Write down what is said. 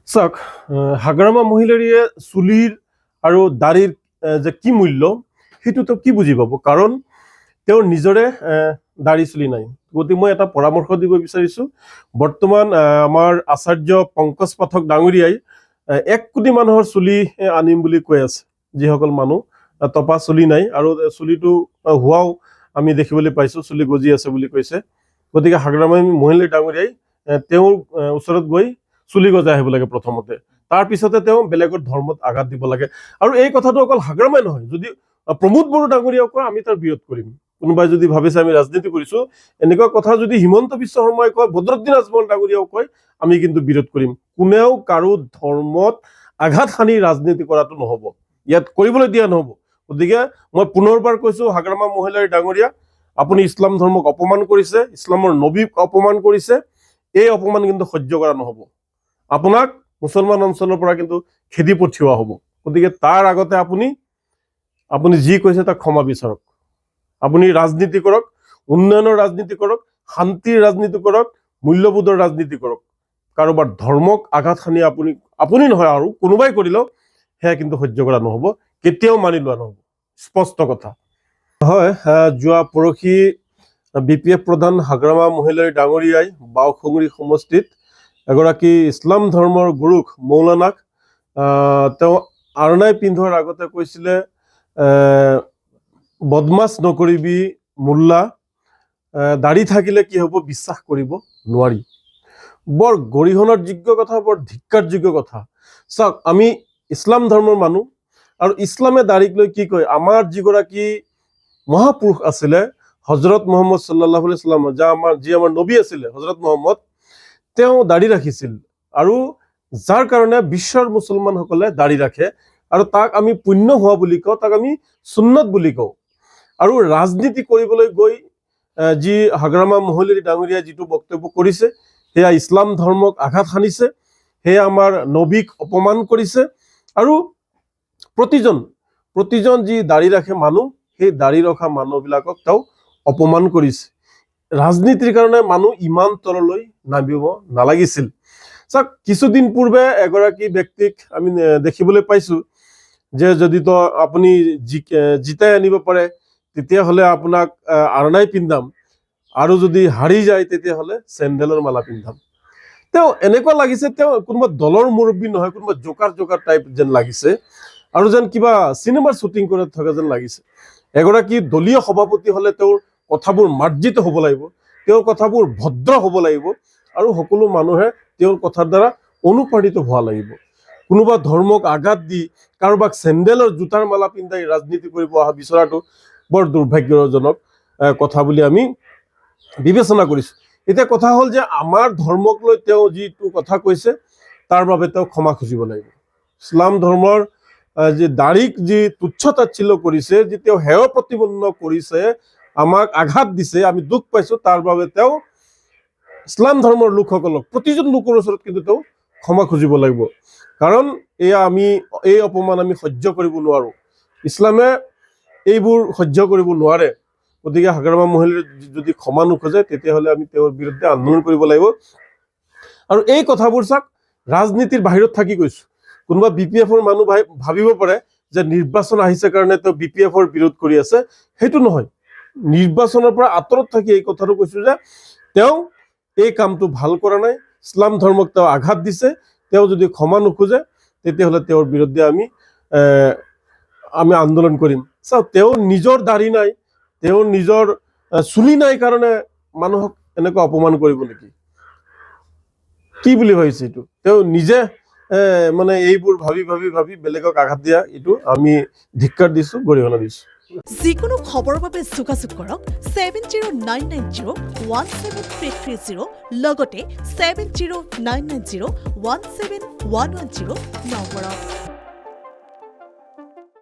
চাওক হাগ্ৰামা মহিলাৰীয়ে চুলিৰ আৰু দাড়িৰ যে কি মূল্য সেইটো তেওঁ কি বুজি পাব, কাৰণ তেওঁৰ নিজৰে দাড়ি চুলি নাই। গতিকে মই এটা পৰামৰ্শ দিব বিচাৰিছো। বৰ্তমান আমাৰ আচাৰ্য পংকজ পাঠক ডাঙৰীয়াই 1 কোটি মানুহৰ চুলি আনিম বুলি কৈ আছে। যিসকল মানুহ টপা চুলি নাই আৰু চুলিটো হোৱাও আমি দেখিবলৈ পাইছো, চুলি গজি আছে বুলি কৈছে। গতিকে হাগ্ৰামা মহিলাৰী ডাঙৰীয়াই তেওঁৰ ওচৰত গৈ চুলি গজাই আহিব লাগে প্ৰথমতে, তাৰ পিছতে তেওঁ বেলেগৰ ধৰ্মত আঘাত দিব লাগে। আৰু এই কথাটো অকল হাগ্ৰামাই নহয়, যদি প্ৰমোদ বড়ো ডাঙৰীয়াও কয় আমি তাৰ বিৰোধ কৰিম। কোনোবাই যদি ভাবিছে আমি ৰাজনীতি কৰিছো, এনেকুৱা কথা যদি হিমন্ত বিশ্ব শৰ্মাই কয়, বদৰুদ্দিন আজমল ডাঙৰীয়াও কয়, আমি কিন্তু বিৰোধ কৰিম। কোনেও কাৰো ধৰ্মত আঘাত সানি ৰাজনীতি কৰাটো নহব, ইয়াত কৰিবলৈ দিয়া নহব। গতিকে মই পুনৰবাৰ কৈছো, হাগ্ৰামা মহিলাৰী ডাঙৰীয়া, আপুনি ইছলাম ধৰ্মক অপমান কৰিছে, ইছলামৰ নবীক অপমান কৰিছে। এই অপমান কিন্তু সহ্য কৰা নহব। আপোনাক মুছলমান অঞ্চলৰ পৰা কিন্তু খেদি পঠিওৱা হ'ব। গতিকে তাৰ আগতে আপুনি যি কৈছে তাক ক্ষমা বিচাৰক। আপুনি ৰাজনীতি কৰক, উন্নয়নৰ ৰাজনীতি কৰক, শান্তিৰ ৰাজনীতি কৰক, মূল্যবোধৰ ৰাজনীতি কৰক। কাৰোবাৰ ধৰ্মক আঘাত সানি আপুনি নহয় আৰু কোনোবাই কৰিলেও সেয়া কিন্তু সহ্য কৰা নহব, কেতিয়াও মানি লোৱা নহব। স্পষ্ট কথা। হয়, যোৱা পৰহি BPF প্ৰধান হাগ্ৰামা মহিলাৰী ডাঙৰীয়াই বাওখুঙুৰি সমষ্টিত এগৰাকী ইছলাম ধৰ্মৰ গুৰুক মৌলানাক তেওঁ আৰণাই পিন্ধোৱাৰ আগতে কৈছিলে, বদমাছ নকৰিবি মোল্লা, দাড়ি থাকিলে কি হ'ব বিশ্বাস কৰিব নোৱাৰি। বৰ গৰিহণাৰ যোগ্য কথা, বৰ ধিক্কাৰযোগ্য কথা। চাওক, আমি ইছলাম ধৰ্মৰ মানুহ আৰু ইছলামে দাড়িক লৈ কি কয়, আমাৰ যিগৰাকী মহাপুৰুষ আছিলে হজৰত মহম্মদ সাল্লাল্লাহু আলাইহি সাল্লাম, যি আমাৰ নবী আছিলে হজৰত মহম্মদ, তেওঁ দাড়ি ৰাখিছিল। আৰু যাৰ কাৰণে বিশ্বৰ মুছলমানসকলে দাড়ি ৰাখে আৰু তাক আমি পুণ্য হোৱা বুলি কওঁ, তাক আমি সুন্নত বুলি কওঁ। আৰু ৰাজনীতি কৰিবলৈ গৈ যি হাগ্ৰামা মহিলাৰী ডাঙৰীয়াই যিটো বক্তব্য কৰিছে, সেয়া ইছলাম ধৰ্মক আঘাত সানিছে, সেয়া আমাৰ নবীক অপমান কৰিছে। আৰু প্ৰতিজন যি দাড়ি ৰাখে মানুহ, সেই দাড়ি ৰখা মানুহবিলাকক তেওঁ অপমান কৰিছে। ৰাজনীতিৰ কাৰণে মানুহ ইমান তললৈ নামিব নালাগিছিল। চাওক, কিছুদিন পূৰ্বে এগৰাকী ব্যক্তিক আমি দেখিবলৈ পাইছো যে যদি তো আপুনি জিতাই আনিব পাৰে তেতিয়াহ'লে আপোনাক আৰণাই পিন্ধাম, আৰু যদি হাৰি যায় তেতিয়াহ'লে চেণ্ডেলৰ মালা পিন্ধাম। তেওঁ এনেকুৱা লাগিছে তেওঁ কোনোবা দলৰ মুৰব্বী নহয়, কোনোবা জোকাৰ টাইপ যেন লাগিছে, আৰু যেন কিবা চিনেমাৰ শ্বুটিং কৰি থকা যেন লাগিছে। এগৰাকী দলীয় সভাপতি হ'লে তেওঁৰ কথাবোৰ মাৰ্জিত হ'ব লাগিব, তেওঁৰ কথাবোৰ ভদ্ৰ হ'ব লাগিব, আৰু সকলো মানুহে তেওঁৰ কথাৰ দ্বাৰা অনুপ্ৰাণিত হোৱা লাগিব। কোনোবা ধৰ্মক আঘাত দি কাৰোবাক চেণ্ডেলৰ জোতাৰ মালা পিন্ধাই ৰাজনীতি কৰিব অহা বিচৰাটো বৰ দুৰ্ভাগ্যজনক কথা বুলি আমি বিবেচনা কৰিছো। এতিয়া কথা হ'ল যে আমাৰ ধৰ্মক লৈ তেওঁ যিটো কথা কৈছে তাৰ বাবে তেওঁ ক্ষমা খুজিব লাগিব। ইছলাম ধৰ্মৰ যি দাড়িক যি তুচ্ছ তাচ্ছিল্য কৰিছে, যি তেওঁ হেয় প্ৰতিপন্ন কৰিছে, আমাক আঘাত দিছে, আমি দুখ পাইছো, তাৰ বাবে তেওঁ ইছলাম ধৰ্মৰ লোকসকলক, প্ৰতিজন লোকৰ ওচৰত কিন্তু তেওঁ ক্ষমা খুজিব লাগিব। কাৰণ এই অপমান আমি সহ্য কৰিব নোৱাৰো, ইছলামে এইবোৰ সহ্য কৰিব নোৱাৰে। গতিকে হাগ্ৰামা মহিলাৰ যদি ক্ষমা নোখোজে তেতিয়াহ'লে আমি তেওঁৰ বিৰুদ্ধে আন্দোলন কৰিব লাগিব। আৰু এই কথাবোৰ চাওক, ৰাজনীতিৰ বাহিৰত থাকি কৈছো। কোনোবা BPFৰ মানুহ ভাবিব পাৰে যে নিৰ্বাচন আহিছে কাৰণে তেওঁ BPFৰ বিৰোধ কৰি আছে, সেইটো নহয়। নিৰ্বাচনৰ পৰা আঁতৰত থাকি এই কথাটো কৈছো যে তেওঁ এই কামটো ভাল কৰা নাই, ইছলাম ধৰ্মক তেওঁ আঘাত দিছে। তেওঁ যদি ক্ষমা নোখোজে তেতিয়াহ'লে তেওঁৰ বিৰুদ্ধে আমি আন্দোলন কৰিম। চাওক, তেওঁৰ নিজৰ দাড়ি নাই, তেওঁৰ নিজৰ চুলি নাই কাৰণে মানুহক এনেকুৱা অপমান কৰিব নেকি? কি বুলি ভাবিছে এইটো? তেওঁ নিজে মানে এইবোৰ ভাবি বেলেগক আঘাত দিয়া, এইটো আমি ধিক্কাৰ দিছো, গৰিহণা দিছো। যিকোনো খবৰৰ বাবে যোগাযোগ কৰক 7099017330 লগতে 7099017110 নম্বৰত।